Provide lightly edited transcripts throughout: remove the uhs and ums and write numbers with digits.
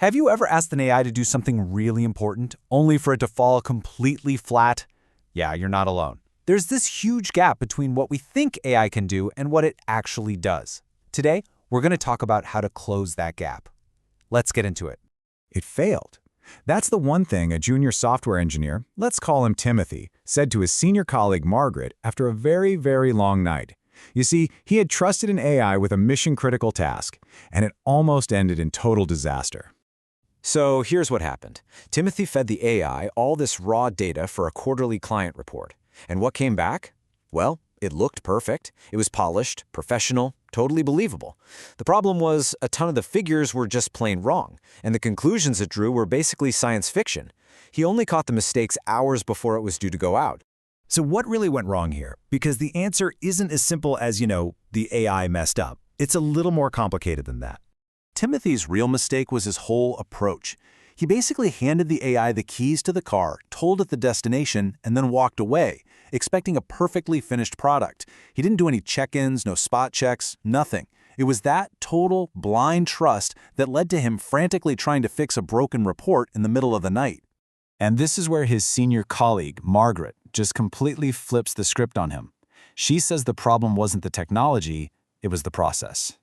Have you ever asked an AI to do something really important, only for it to fall completely flat? Yeah, you're not alone. There's this huge gap between what we think AI can do and what it actually does. Today, we're going to talk about how to close that gap. Let's get into it. It failed. That's the one thing a junior software engineer, let's call him Timothy, said to his senior colleague Margaret after a very, very long night. You see, he had trusted an AI with a mission-critical task, and it almost ended in total disaster. So here's what happened. Timothy fed the AI all this raw data for a quarterly client report. And what came back? Well, it looked perfect. It was polished, professional, totally believable. The problem was a ton of the figures were just plain wrong, and the conclusions it drew were basically science fiction. He only caught the mistakes hours before it was due to go out. So what really went wrong here? Because the answer isn't as simple as, the AI messed up. It's a little more complicated than that. Timothy's real mistake was his whole approach. He basically handed the AI the keys to the car, told it the destination, and then walked away, expecting a perfectly finished product. He didn't do any check-ins, no spot checks, nothing. It was that total, blind trust that led to him frantically trying to fix a broken report in the middle of the night. And this is where his senior colleague, Margaret, just completely flips the script on him. She says the problem wasn't the technology, it was the process.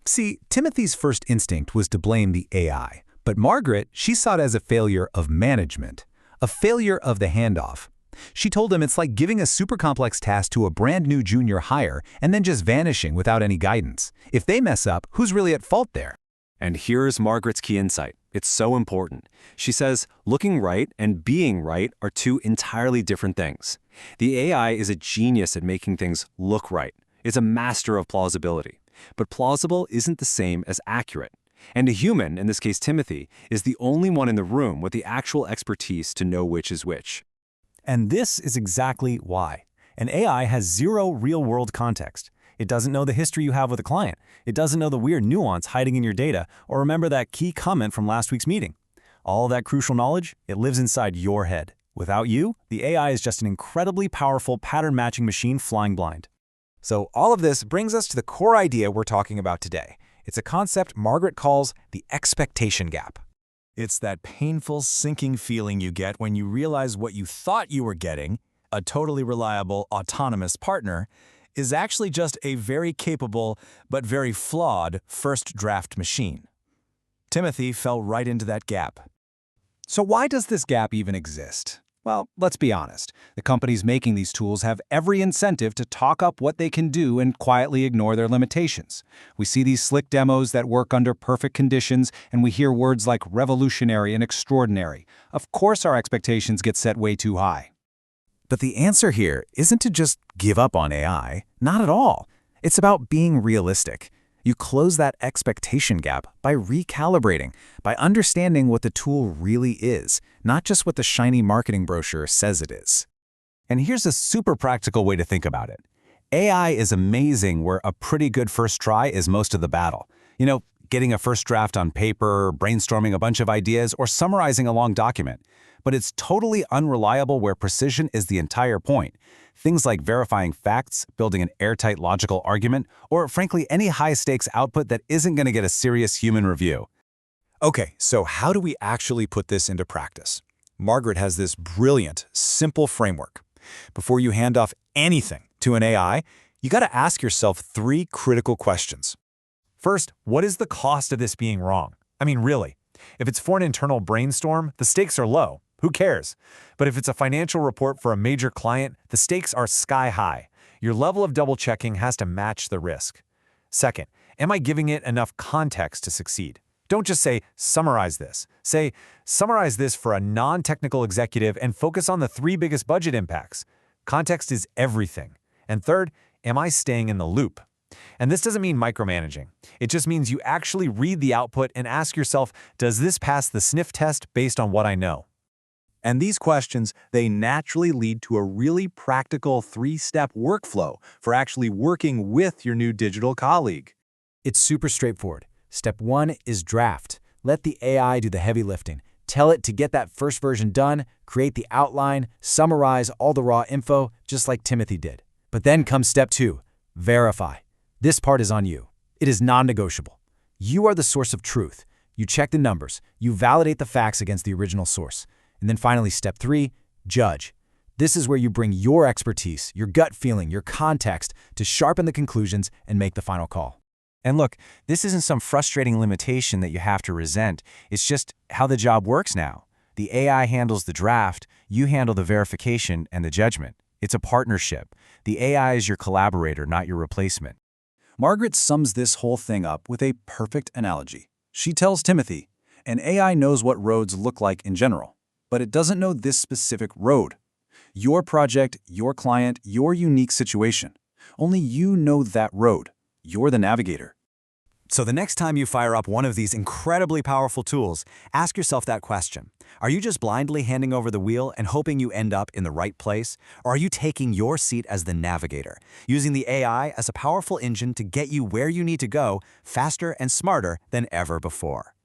See, Timothy's first instinct was to blame the AI, but Margaret, she saw it as a failure of management, a failure of the handoff. She told him it's like giving a super complex task to a brand new junior hire and then just vanishing without any guidance. If they mess up, who's really at fault there? And here's Margaret's key insight. It's so important. She says, looking right and being right are two entirely different things. The AI is a genius at making things look right. It's a master of plausibility. But plausible isn't the same as accurate. And a human, in this case Timothy, is the only one in the room with the actual expertise to know which is which. And this is exactly why. An AI has zero real-world context. It doesn't know the history you have with a client. It doesn't know the weird nuance hiding in your data or remember that key comment from last week's meeting. All that crucial knowledge, it lives inside your head. Without you, the AI is just an incredibly powerful pattern-matching machine flying blind. So all of this brings us to the core idea we're talking about today. It's a concept Margaret calls the expectation gap. It's that painful, sinking feeling you get when you realize what you thought you were getting, a totally reliable, autonomous partner, is actually just a very capable but very flawed first draft machine. Timothy fell right into that gap. So why does this gap even exist? Well, let's be honest. The companies making these tools have every incentive to talk up what they can do and quietly ignore their limitations. We see these slick demos that work under perfect conditions, and we hear words like revolutionary and extraordinary. Of course our expectations get set way too high. But the answer here isn't to just give up on AI. Not at all. It's about being realistic. You close that expectation gap by recalibrating, by understanding what the tool really is, not just what the shiny marketing brochure says it is. And here's a super practical way to think about it. AI is amazing where a pretty good first try is most of the battle. Getting a first draft on paper, brainstorming a bunch of ideas, or summarizing a long document. But it's totally unreliable where precision is the entire point. Things like verifying facts, building an airtight logical argument, or frankly any high-stakes output that isn't going to get a serious human review. Okay, so how do we actually put this into practice? Margaret has this brilliant, simple framework. Before you hand off anything to an AI, you got to ask yourself 3 critical questions. First, what is the cost of this being wrong? I mean, really. If it's for an internal brainstorm, the stakes are low. Who cares? But if it's a financial report for a major client, the stakes are sky high. Your level of double-checking has to match the risk. Second, am I giving it enough context to succeed? Don't just say, summarize this. Say, summarize this for a non-technical executive and focus on the 3 biggest budget impacts. Context is everything. And third, am I staying in the loop? And this doesn't mean micromanaging. It just means you actually read the output and ask yourself, does this pass the sniff test based on what I know? And these questions, they naturally lead to a really practical 3-step workflow for actually working with your new digital colleague. It's super straightforward. Step 1 is draft. Let the AI do the heavy lifting. Tell it to get that first version done, create the outline, summarize all the raw info, just like Timothy did. But then comes step 2, verify. This part is on you. It is non-negotiable. You are the source of truth. You check the numbers. You validate the facts against the original source. And then finally, step 3, judge. This is where you bring your expertise, your gut feeling, your context to sharpen the conclusions and make the final call. And look, this isn't some frustrating limitation that you have to resent. It's just how the job works now. The AI handles the draft, you handle the verification and the judgment. It's a partnership. The AI is your collaborator, not your replacement. Margaret sums this whole thing up with a perfect analogy. She tells Timothy, an AI knows what roads look like in general, but it doesn't know this specific road. Your project, your client, your unique situation. Only you know that road. You're the navigator. So the next time you fire up one of these incredibly powerful tools, ask yourself that question. Are you just blindly handing over the wheel and hoping you end up in the right place? Or are you taking your seat as the navigator, using the AI as a powerful engine to get you where you need to go faster and smarter than ever before?